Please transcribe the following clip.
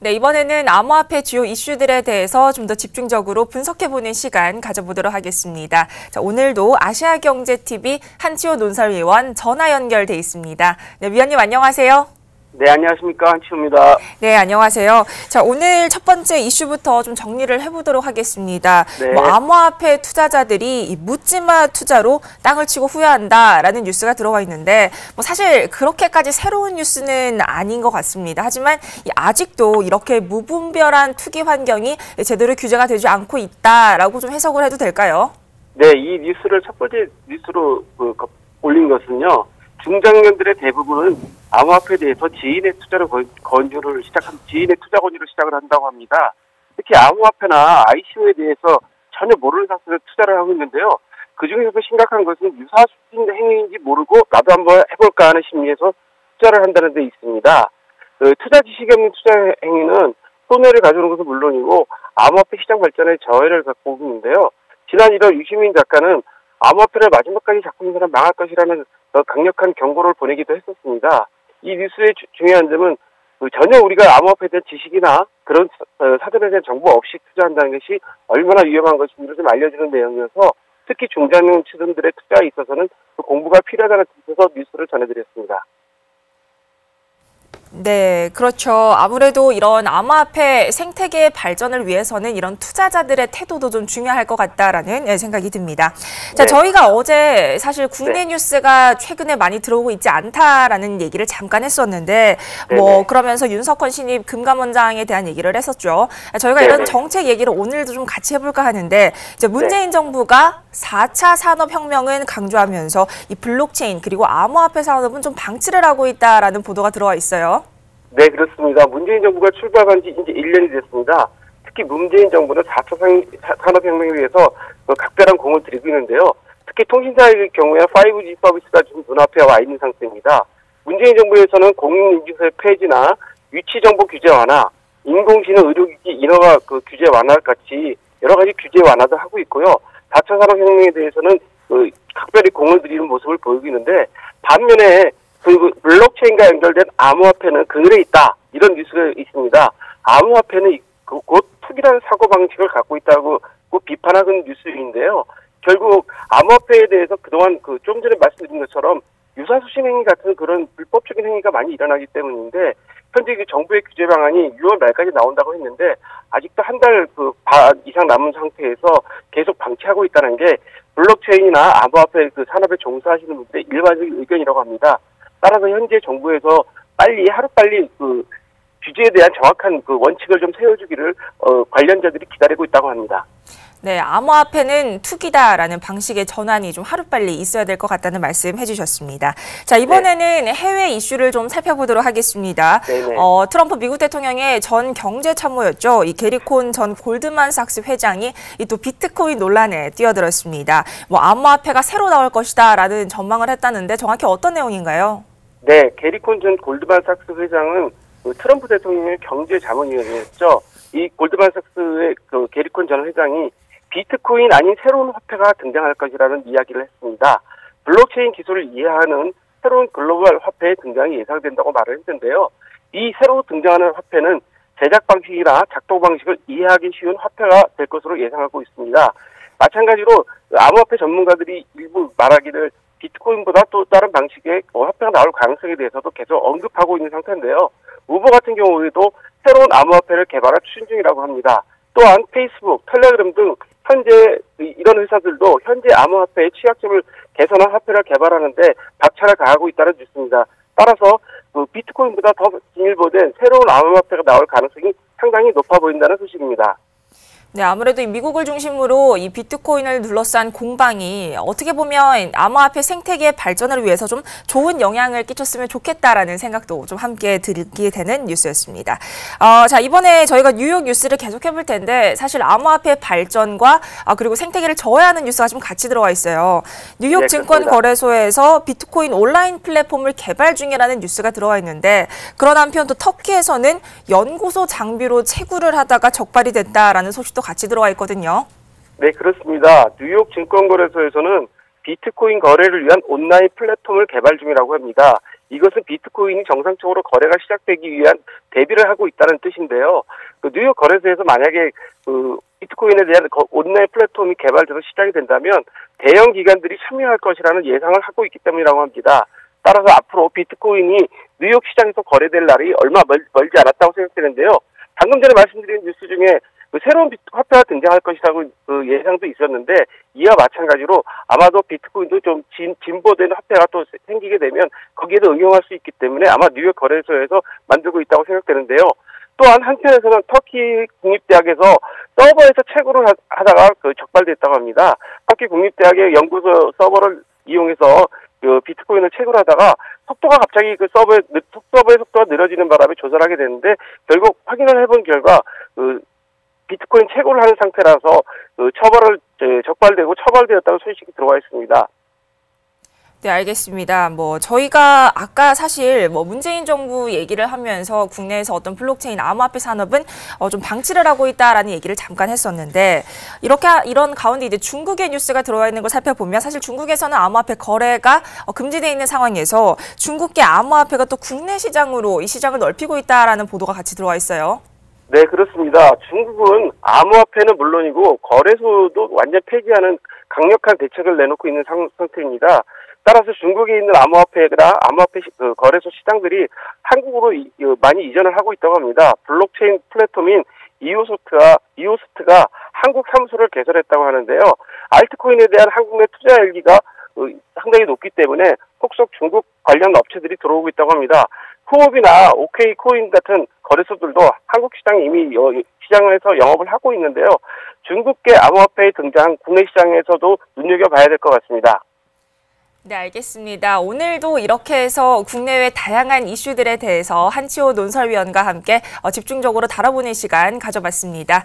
네, 이번에는 암호화폐 주요 이슈들에 대해서 좀 더 집중적으로 분석해보는 시간 가져보도록 하겠습니다. 자, 오늘도 아시아경제TV 한치호 논설위원 전화 연결돼 있습니다. 네, 위원님 안녕하세요. 네, 안녕하십니까. 한치호입니다. 네, 안녕하세요. 자, 오늘 첫 번째 이슈부터 좀 정리를 해보도록 하겠습니다. 네. 암호화폐 투자자들이 이 묻지마 투자로 땅을 치고 후회한다라는 뉴스가 들어와 있는데 사실 그렇게까지 새로운 뉴스는 아닌 것 같습니다. 하지만 아직도 이렇게 무분별한 투기 환경이 제대로 규제가 되지 않고 있다라고 좀 해석을 해도 될까요? 네, 이 뉴스를 첫 번째 뉴스로 올린 것은요. 중장년들의 대부분은 암호화폐에 대해서 지인의 투자 권유를 시작을 한다고 합니다. 특히 암호화폐나 ICO에 대해서 전혀 모르는 상태에서 투자를 하고 있는데요. 그중에서도 심각한 것은 유사수신 행위인지 모르고 나도 한번 해볼까 하는 심리에서 투자를 한다는 데 있습니다. 투자 지식이 없는 투자 행위는 손해를 가져오는 것은 물론이고 암호화폐 시장 발전에 저해를 갖고 오는데요. 지난 1월 유시민 작가는 암호화폐를 마지막까지 잡고 있는 사람 망할 것이라는 강력한 경고를 보내기도 했었습니다. 이 뉴스의 중요한 점은 전혀 우리가 암호화폐에 대한 지식이나 그런 사전에 대한 정보 없이 투자한다는 것이 얼마나 위험한 것인지를 좀 알려주는 내용이어서 특히 중장년층들의 투자에 있어서는 공부가 필요하다는 뜻에서 뉴스를 전해드렸습니다. 네, 그렇죠. 아무래도 이런 암호화폐 생태계의 발전을 위해서는 이런 투자자들의 태도도 좀 중요할 것 같다라는 생각이 듭니다. 자, 네. 저희가 어제 사실 국내 네. 뉴스가 최근에 많이 들어오고 있지 않다라는 얘기를 잠깐 했었는데 그러면서 윤석헌 신입 금감원장에 대한 얘기를 했었죠. 저희가 이런 정책 얘기를 오늘도 좀 같이 해볼까 하는데 이제 문재인 정부가 4차 산업혁명은 강조하면서 이 블록체인 그리고 암호화폐 산업은 좀 방치를 하고 있다라는 보도가 들어와 있어요. 네, 그렇습니다. 문재인 정부가 출범한 지 이제 1년이 됐습니다. 특히 문재인 정부는 4차 산업혁명을 위해서 각별한 공을 들이고 있는데요. 특히 통신사의 경우에 5G 서비스가 좀 눈앞에 와 있는 상태입니다. 문재인 정부에서는 공인인증서의 폐지나 위치정보 규제 완화, 인공지능 의료기기 인허가 규제 완화 같이 여러 가지 규제 완화도 하고 있고요. 4차 산업혁명에 대해서는 각별히 공을 들이는 모습을 보이고 있는데 반면에 블록체인과 연결된 암호화폐는 그늘에 있다. 이런 뉴스가 있습니다. 암호화폐는 곧 투기라는 사고방식을 갖고 있다고 비판하는 뉴스인데요. 결국 암호화폐에 대해서 그동안 좀 전에 말씀드린 것처럼 유사수신 행위 같은 그런 불법적인 행위가 많이 일어나기 때문인데 현재 정부의 규제 방안이 6월 말까지 나온다고 했는데 아직도 한 달 이상 남은 상태에서 계속 방치하고 있다는 게 블록체인이나 암호화폐 산업에 종사하시는 분들의 일반적인 의견이라고 합니다. 따라서 현재 정부에서 하루빨리 규제에 대한 정확한 원칙을 좀 세워주기를 관련자들이 기다리고 있다고 합니다. 네, 암호화폐는 투기다라는 방식의 전환이 좀 하루빨리 있어야 될 것 같다는 말씀 해주셨습니다. 자, 이번에는 해외 이슈를 좀 살펴보도록 하겠습니다. 트럼프 미국 대통령의 전 경제참모였죠. 이 게리콘 전 골드만삭스 회장이 또 비트코인 논란에 뛰어들었습니다. 암호화폐가 새로 나올 것이다라는 전망을 했다는데 정확히 어떤 내용인가요? 네, 게리콘 전 골드만삭스 회장은 트럼프 대통령의 경제자문위원이었죠. 이 골드만삭스의 게리콘 전 회장이 비트코인 아닌 새로운 화폐가 등장할 것이라는 이야기를 했습니다. 블록체인 기술을 이해하는 새로운 글로벌 화폐의 등장이 예상된다고 말을 했는데요. 이 새로 등장하는 화폐는 제작 방식이나 작동 방식을 이해하기 쉬운 화폐가 될 것으로 예상하고 있습니다. 마찬가지로 암호화폐 전문가들이 일부 말하기를 비트코인보다 또 다른 방식의 화폐가 나올 가능성에 대해서도 계속 언급하고 있는 상태인데요. 우버 같은 경우에도 새로운 암호화폐를 개발할 추진 중이라고 합니다. 또한 페이스북, 텔레그램 등 현재 이런 회사들도 현재 암호화폐의 취약점을 개선한 화폐를 개발하는데 박차를 가하고 있다는 뉴스입니다. 따라서 비트코인보다 더 진일보된 새로운 암호화폐가 나올 가능성이 상당히 높아 보인다는 소식입니다. 네, 아무래도 미국을 중심으로 이 비트코인을 둘러싼 공방이 어떻게 보면 암호화폐 생태계의 발전을 위해서 좀 좋은 영향을 끼쳤으면 좋겠다라는 생각도 좀 함께 들게 되는 뉴스였습니다. 자, 이번에 저희가 뉴욕 뉴스를 계속 해볼 텐데 사실 암호화폐 발전과 그리고 생태계를 저해하는 뉴스가 좀 같이 들어와 있어요. 뉴욕 증권거래소에서 비트코인 온라인 플랫폼을 개발 중이라는 뉴스가 들어와 있는데 그런 한편 또 터키에서는 연구소 장비로 채굴을 하다가 적발이 됐다라는 소식도 같이 들어와 있거든요. 네, 그렇습니다. 뉴욕 증권거래소에서는 비트코인 거래를 위한 온라인 플랫폼을 개발 중이라고 합니다. 이것은 비트코인이 정상적으로 거래가 시작되기 위한 대비를 하고 있다는 뜻인데요. 그 뉴욕 거래소에서 만약에 그 비트코인에 대한 온라인 플랫폼이 개발돼서 시작이 된다면 대형 기관들이 참여할 것이라는 예상을 하고 있기 때문이라고 합니다. 따라서 앞으로 비트코인이 뉴욕 시장에서 거래될 날이 얼마 멀지 않았다고 생각되는데요. 방금 전에 말씀드린 뉴스 중에 그 새로운 화폐가 등장할 것이라고 그 예상도 있었는데 이와 마찬가지로 아마도 비트코인도 좀 진보된 화폐가 또 생기게 되면 거기에도 응용할 수 있기 때문에 아마 뉴욕 거래소에서 만들고 있다고 생각되는데요. 또한 한편에서는 터키 국립대학에서 서버에서 채굴을 하다가 그 적발됐다고 합니다. 터키 국립대학의 연구소 서버를 이용해서 그 비트코인을 채굴하다가 속도가 갑자기 그 서버의 속도가 느려지는 바람에 조절하게 됐는데 결국 확인을 해본 결과 그 비트코인 채굴을 하는 상태라서 그 적발되고 처벌되었다고 소식이 들어와 있습니다. 네, 알겠습니다. 저희가 아까 사실 문재인 정부 얘기를 하면서 국내에서 어떤 블록체인 암호화폐 산업은 좀 방치를 하고 있다라는 얘기를 잠깐 했었는데 이런 가운데 이제 중국의 뉴스가 들어와 있는 걸 살펴보면 사실 중국에서는 암호화폐 거래가 금지되어 있는 상황에서 중국계 암호화폐가 또 국내 시장으로 이 시장을 넓히고 있다라는 보도가 같이 들어와 있어요. 네, 그렇습니다. 중국은 암호화폐는 물론이고 거래소도 완전 폐지하는 강력한 대책을 내놓고 있는 상태입니다. 따라서 중국에 있는 암호화폐 거래소 시장들이 한국으로 많이 이전을 하고 있다고 합니다. 블록체인 플랫폼인 이오스트가 한국 사무소를 개설했다고 하는데요. 알트코인에 대한 한국 내 투자 열기가 상당히 높기 때문에 속속 중국 관련 업체들이 들어오고 있다고 합니다. 후옵이나 OK코인 같은 거래소들도 한국 시장에 이미 시장에서 영업을 하고 있는데요. 중국계 암호화폐의 등장 국내 시장에서도 눈여겨봐야 될 것 같습니다. 네, 알겠습니다. 오늘도 이렇게 해서 국내외 다양한 이슈들에 대해서 한치호 논설위원과 함께 집중적으로 다뤄보는 시간 가져봤습니다.